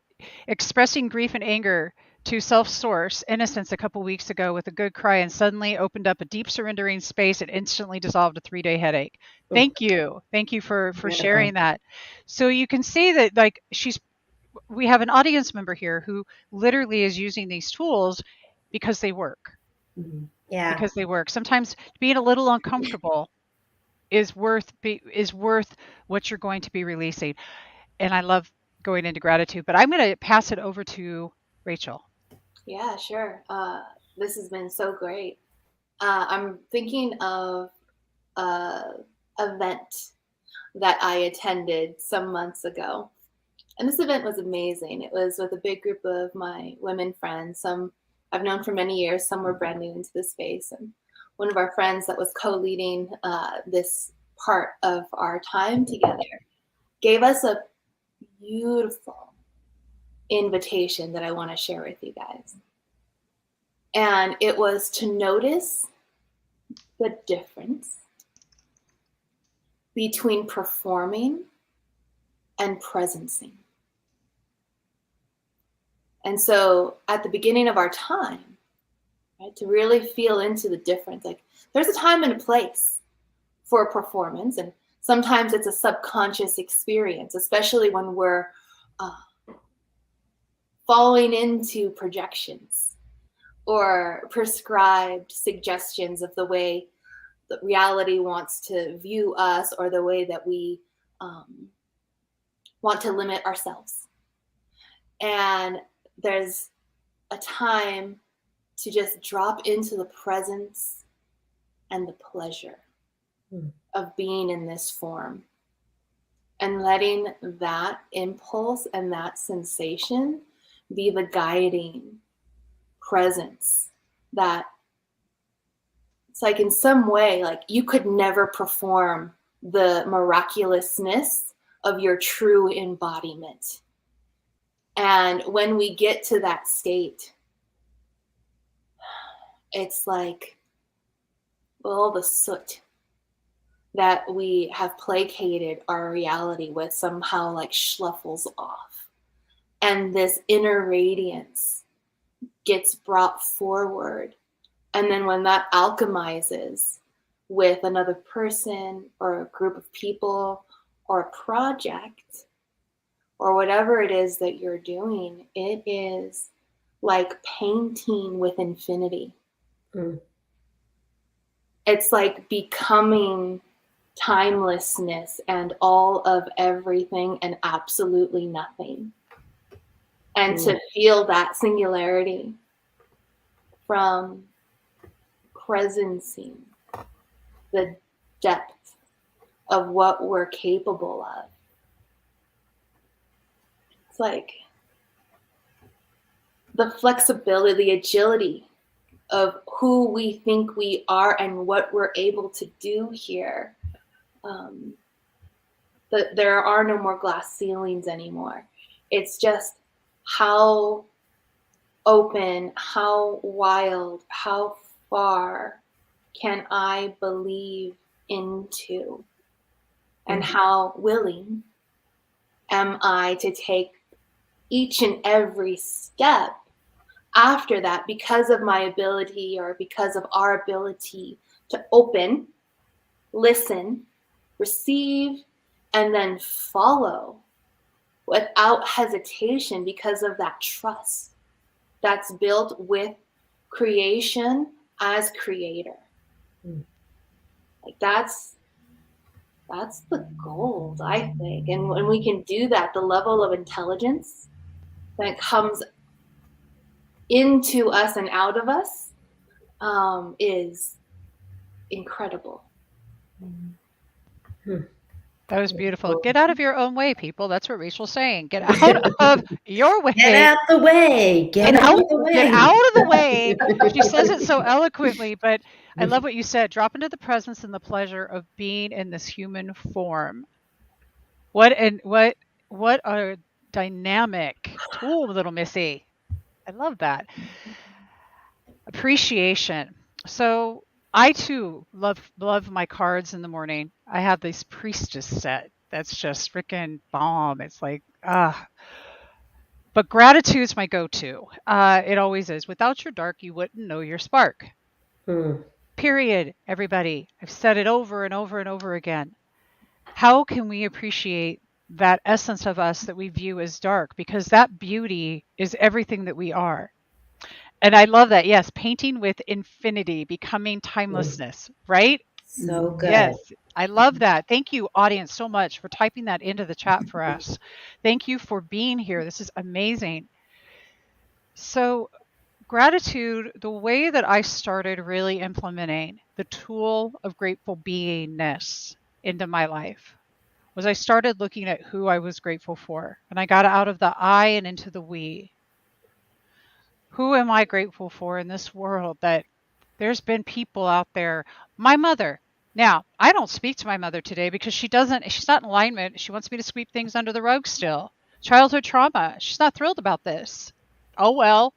expressing grief and anger to self-source innocence a couple weeks ago with a good cry, and suddenly opened up a deep surrendering space and instantly dissolved a 3-day headache. Thank you for sharing that. So you can see that, like, we have an audience member here who literally is using these tools because they work. Yeah. Because they work. Sometimes being a little uncomfortable is worth what you're going to be releasing. And I love going into gratitude, but I'm going to pass it over to Rachel. Yeah, sure. This has been so great. I'm thinking of an event that I attended some months ago. And this event was amazing. It was with a big group of my women friends. Some I've known for many years, some were brand new into the space. And one of our friends that was co-leading this part of our time together gave us a beautiful invitation that I want to share with you guys. And it was to notice the difference between performing and presencing. And so at the beginning of our time, right, to really feel into the difference, like there's a time and a place for a performance, and sometimes it's a subconscious experience, especially when we're falling into projections or prescribed suggestions of the way that reality wants to view us, or the way that we want to limit ourselves. And there's a time to just drop into the presence and the pleasure of being in this form, and letting that impulse and that sensation be the guiding presence. That it's like, in some way, like you could never perform the miraculousness of your true embodiment. And when we get to that state, it's like all the soot that we have placated our reality with somehow like schluffles off. And this inner radiance gets brought forward. And then when that alchemizes with another person or a group of people or a project or whatever it is that you're doing, it is like painting with infinity. It's like becoming timelessness and all of everything and absolutely nothing. And to feel that singularity from presencing the depth of what we're capable of. It's like the flexibility, the agility of who we think we are and what we're able to do here. There are no more glass ceilings anymore. It's just how open, how wild, how far can I believe into, and how willing am I to take each and every step after that, because of my ability or because of our ability to open, listen, receive, and then follow without hesitation, because of that trust that's built with creation as creator. Like that's the gold, I think. And when we can do that, the level of intelligence that comes into us and out of us is incredible. That was beautiful. Get out of your own way, people. That's what Rachel's saying. Get out of your way. Get out the way. Get out of the way. Get out of the way. She says it so eloquently, but I love what you said. Drop into the presence and the pleasure of being in this human form. What a dynamic tool, little Missy. I love that. Appreciation. So I too love my cards in the morning. I have this priestess set that's just freaking bomb. It's like, but gratitude's my go-to. It always is. Without your dark, you wouldn't know your spark. Period, everybody. I've said it over and over and over again. How can we appreciate that essence of us that we view as dark? Because that beauty is everything that we are. And I love that. Yes, painting with infinity, becoming timelessness, right? So good. Yes, I love that. Thank you, audience, so much for typing that into the chat for us. Thank you for being here. This is amazing. So gratitude, the way that I started really implementing the tool of grateful beingness into my life was I started looking at who I was grateful for. And I got out of the I and into the we. Who am I grateful for in this world? That there's been people out there. My mother. Now, I don't speak to my mother today because she's not in alignment. She wants me to sweep things under the rug still. Childhood trauma. She's not thrilled about this. Oh, well.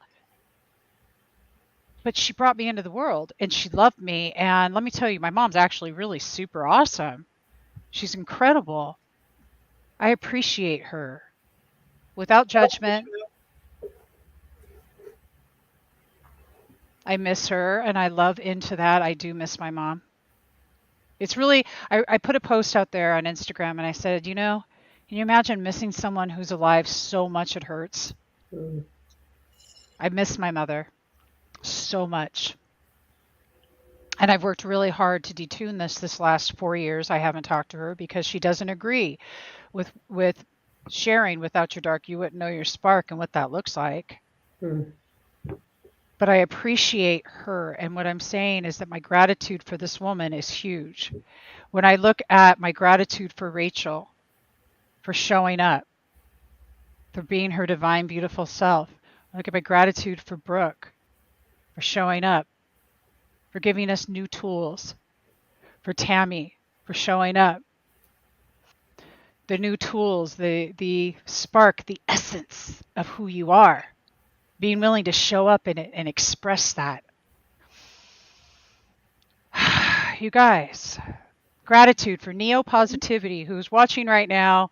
But she brought me into the world and she loved me. And let me tell you, my mom's actually really super awesome. She's incredible. I appreciate her without judgment. I miss her and I love into that. I do miss my mom. It's really, I put a post out there on Instagram and I said, can you imagine missing someone who's alive so much it hurts? I miss my mother so much. And I've worked really hard to detune this last 4 years. I haven't talked to her because she doesn't agree with sharing without your dark, you wouldn't know your spark and what that looks like. But I appreciate her. And what I'm saying is that my gratitude for this woman is huge. When I look at my gratitude for Rachel, for showing up, for being her divine, beautiful self, I look at my gratitude for Brooke, for showing up, for giving us new tools, for Tammy, for showing up. The new tools, the spark, the essence of who you are. Being willing to show up in it and express that. You guys, gratitude for Neo Positivity, who's watching right now,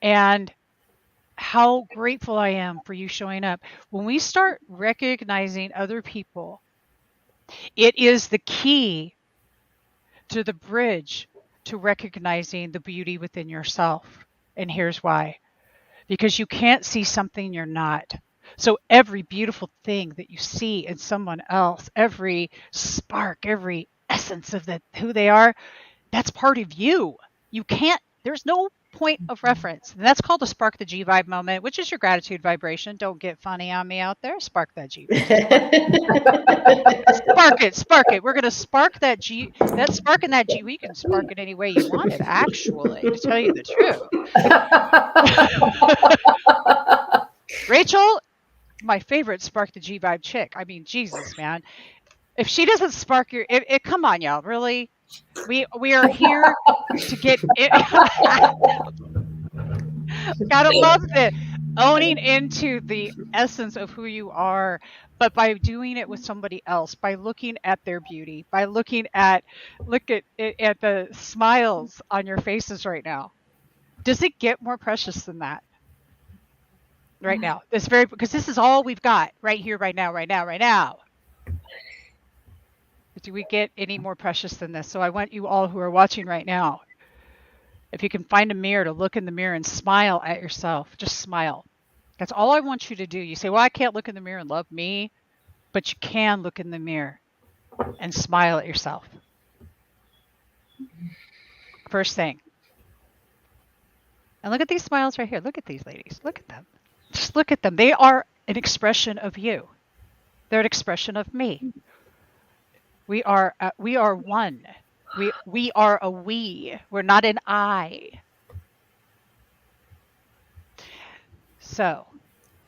and how grateful I am for you showing up. When we start recognizing other people, it is the key to the bridge to recognizing the beauty within yourself. And here's why. Because you can't see something you're not. So every beautiful thing that you see in someone else, every spark, every essence of who they are, That's part of you. You can't, there's no point of reference. And that's called a spark the G vibe moment, which is your gratitude vibration. Don't get funny on me out there. Spark that G vibe. Spark it. We're going to spark that G, that spark in that G. We can spark it any way you want it, actually, to tell you the truth. Rachel, my favorite spark the G vibe chick. I mean, Jesus, man. If she doesn't spark your, come on, y'all, really? We are here to get it. Gotta love it. Owning into the essence of who you are, but by doing it with somebody else, by looking at their beauty, by look at the smiles on your faces right now. Does it get more precious than that? Right now, because this is all we've got right here, right now. Do we get any more precious than this? So I want you all who are watching right now, if you can find a mirror, to look in the mirror and smile at yourself. Just smile. That's all I want you to do. You say, well, I can't look in the mirror and love me, but you can look in the mirror and smile at yourself. First thing. And look at these smiles right here. Look at these ladies. Look at them. Just look at them. They are an expression of you. They're an expression of me. We are one. We are a we. We're not an I. So,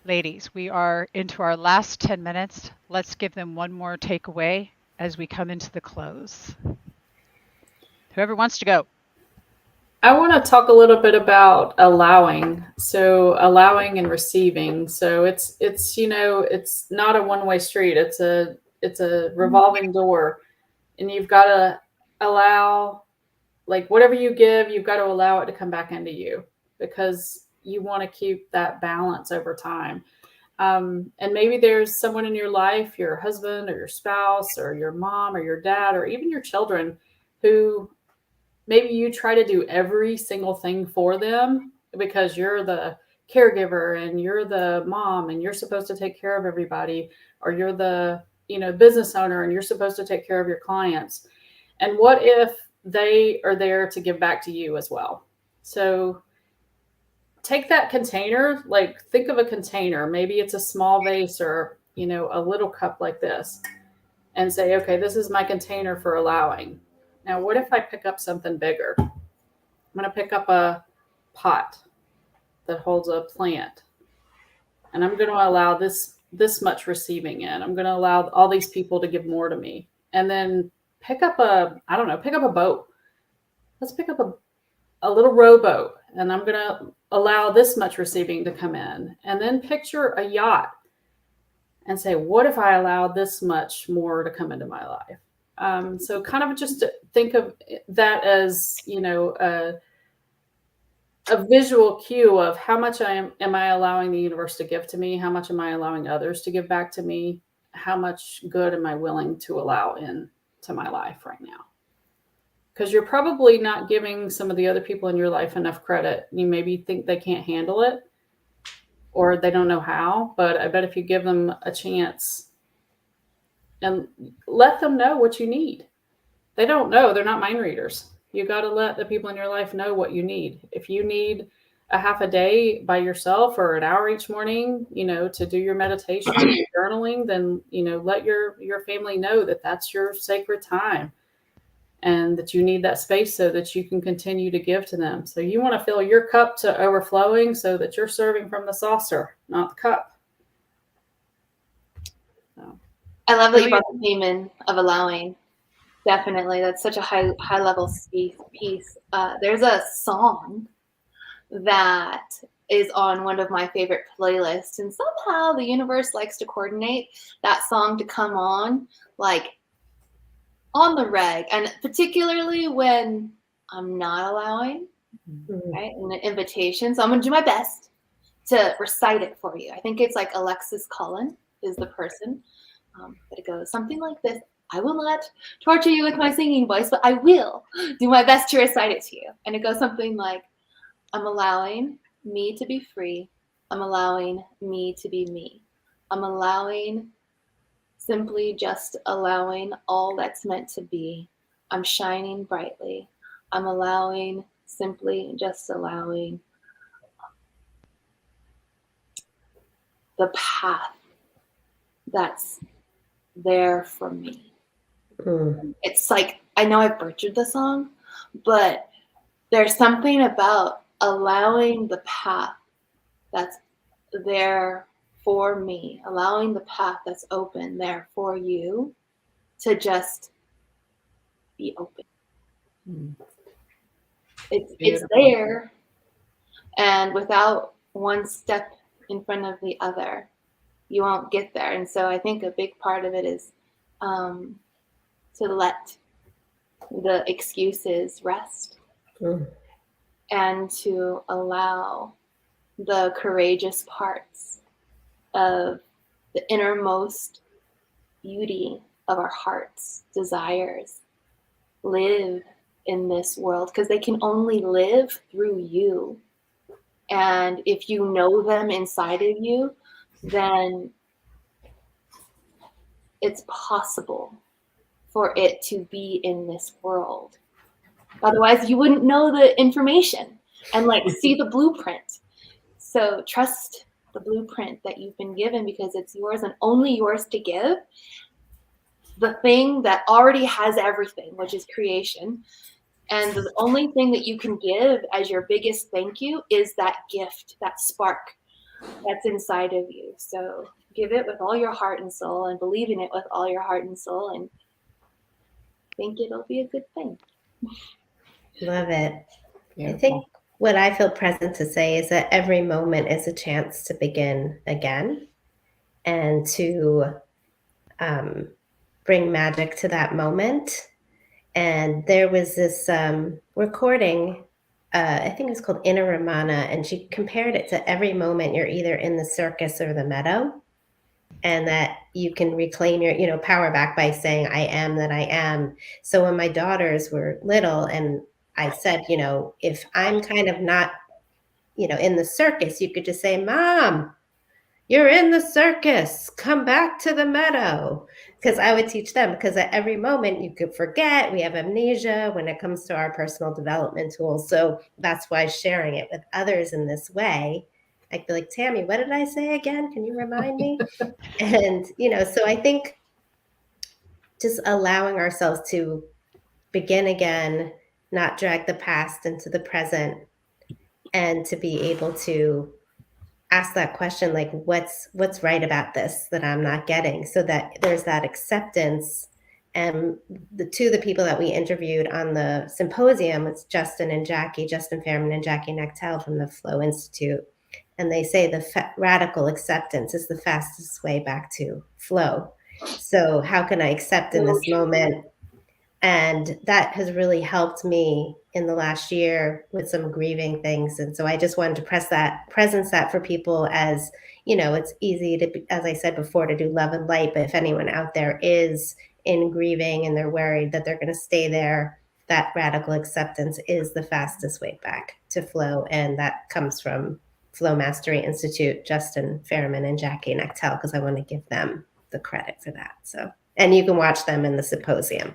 ladies, we are into our last 10 minutes. Let's give them one more takeaway as we come into the close. Whoever wants to go. I want to talk a little bit about allowing. So allowing and receiving. So it's not a one-way street. It's a revolving door, and you've got to allow, like, whatever you give, you've got to allow it to come back into you, because you want to keep that balance over time. And maybe there's someone in your life, your husband or your spouse or your mom or your dad or even your children, who maybe you try to do every single thing for them because you're the caregiver and you're the mom and you're supposed to take care of everybody, or you're the business owner and you're supposed to take care of your clients. And what if they are there to give back to you as well? So take that container, like think of a container, maybe it's a small vase or, a little cup like this, and say, okay, this is my container for allowing. Now, what if I pick up something bigger? I'm going to pick up a pot that holds a plant, and I'm going to allow this much receiving in. I'm going to allow all these people to give more to me. And then pick up a boat. Let's pick up a little rowboat, and I'm going to allow this much receiving to come in. And then picture a yacht and say, what if I allow this much more to come into my life? So kind of just think of that as, a visual cue of how much am I allowing the universe to give to me? How much am I allowing others to give back to me? How much good am I willing to allow into my life right now? Because you're probably not giving some of the other people in your life enough credit. You maybe think they can't handle it or they don't know how, but I bet if you give them a chance and let them know what you need. They don't know. They're not mind readers. You got to let the people in your life know what you need. If you need a half a day by yourself or an hour each morning, to do your meditation and journaling, then, let your family know that that's your sacred time and that you need that space so that you can continue to give to them. So you want to fill your cup to overflowing so that you're serving from the saucer, not the cup. So. I love that you brought the theme in of allowing. Definitely. That's such a high level piece. There's a song that is on one of my favorite playlists, and somehow the universe likes to coordinate that song to come on, like, on the reg, and particularly when I'm not allowing, right, an invitation. So I'm going to do my best to recite it for you. I think it's like Alexis Cullen is the person. But it goes something like this. I will not torture you with my singing voice, but I will do my best to recite it to you. And it goes something like, I'm allowing me to be free. I'm allowing me to be me. I'm allowing, simply just allowing all that's meant to be. I'm shining brightly. I'm allowing, simply just allowing the path that's there for me. It's like, I know I butchered the song, but there's something about allowing the path that's there for me, allowing the path that's open there for you to just be open. It's there, and without one step in front of the other, you won't get there. And so I think a big part of it is to let the excuses rest and to allow the courageous parts of the innermost beauty of our hearts, desires, live in this world, because they can only live through you. And if you know them inside of you, then it's possible for it to be in this world. Otherwise, you wouldn't know the information and like see the blueprint. So trust the blueprint that you've been given, because it's yours and only yours to give. The thing that already has everything, which is creation. And the only thing that you can give as your biggest thank you is that gift, that spark that's inside of you. So give it with all your heart and soul, and believe in it with all your heart and soul, and think it'll be a good thing. Love it. Beautiful. I think what I feel present to say is that every moment is a chance to begin again and to bring magic to that moment. And there was this recording, I think it was called Inner Ramana, and she compared it to every moment you're either in the circus or the meadow, and that you can reclaim your power back by saying, I am that I am. So when my daughters were little and I said, if I'm kind of not, in the circus, you could just say, Mom, you're in the circus, come back to the meadow. Because I would teach them, because at every moment you could forget, we have amnesia when it comes to our personal development tools. So that's why sharing it with others in this way, I'd be like, Tammy, what did I say again? Can you remind me? And, so I think just allowing ourselves to begin again, not drag the past into the present, and to be able to ask that question, like, what's right about this that I'm not getting, so that there's that acceptance. And the people that we interviewed on the symposium was Justin Fairman and Jackie Nachtel from the Flow Institute. And they say the radical acceptance is the fastest way back to flow. So how can I accept in this moment? And that has really helped me in the last year with some grieving things. And so I just wanted to presence that for people, as, it's easy to, as I said before, to do love and light. But if anyone out there is in grieving and they're worried that they're going to stay there, that radical acceptance is the fastest way back to flow. And that comes from Flow Mastery Institute, Justin Fairman and Jackie Nachtel, because I want to give them the credit for that. So, and you can watch them in the symposium.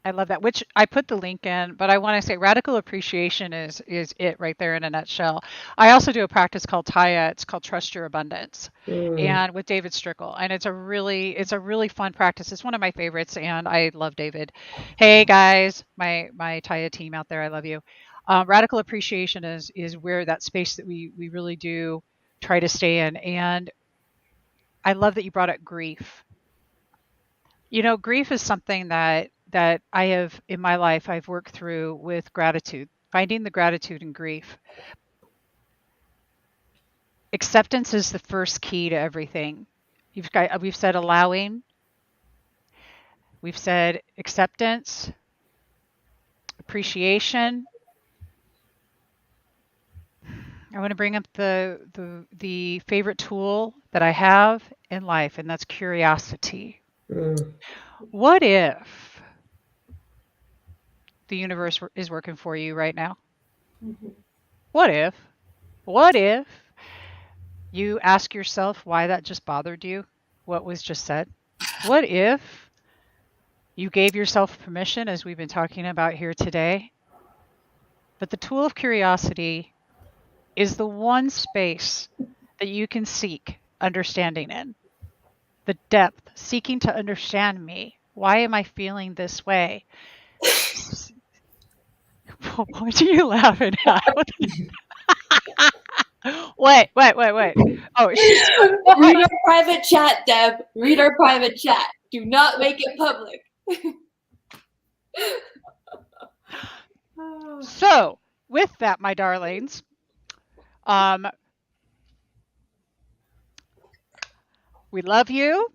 I love that, which I put the link in, but I want to say radical appreciation is it right there in a nutshell. I also do a practice called Taya. It's called Trust Your Abundance, and with David Strickle, and it's a really fun practice. It's one of my favorites, and I love David. Hey guys, my Taya team out there, I love you. Radical appreciation is where that space that we really do try to stay in, and I love that you brought up grief. Grief is something that I have in my life, I've worked through with gratitude, finding the gratitude in grief. Acceptance is the first key to everything. We've said allowing, we've said acceptance, appreciation. I want to bring up the favorite tool that I have in life, and that's curiosity. What if the universe is working for you right now? What if you ask yourself why that just bothered you, what was just said? What if you gave yourself permission, as we've been talking about here today, But the tool of curiosity is the one space that you can seek understanding in. The depth, seeking to understand me. Why am I feeling this way? What are you laughing at? Wait. Oh, she's Read our private chat, Deb. Read our private chat. Do not make it public. So, with that, my darlings, we love you.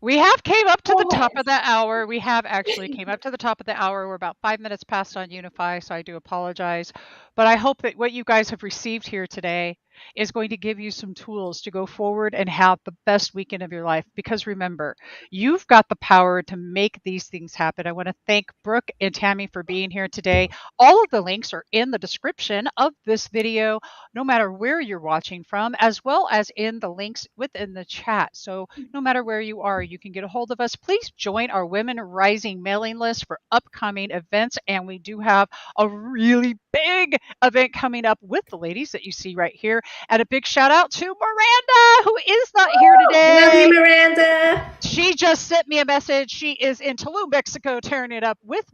We have came up to the top of the hour. We have actually came up to the top of the hour. We're about 5 minutes past on Unify, so I do apologize. But I hope that what you guys have received here today is going to give you some tools to go forward and have the best weekend of your life. Because remember, you've got the power to make these things happen. I want to thank Brooke and Tammy for being here today. All of the links are in the description of this video, no matter where you're watching from, as well as in the links within the chat. So no matter where you are, you can get a hold of us. Please join our Women Rising mailing list for upcoming events. And we do have a really big event coming up with the ladies that you see right here. And a big shout out to Miranda, who is not here today. Love you, Miranda. She just sent me a message. She is in Tulum, Mexico, tearing it up with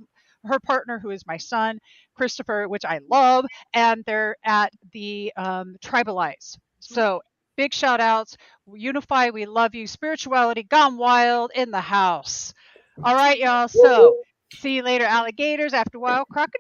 her partner, who is my son, Christopher, which I love. And they're at the Tribalize. So big shout outs. Unify, we love you. Spirituality gone wild in the house. All right, y'all. So see you later, alligators. After a while, crocodiles.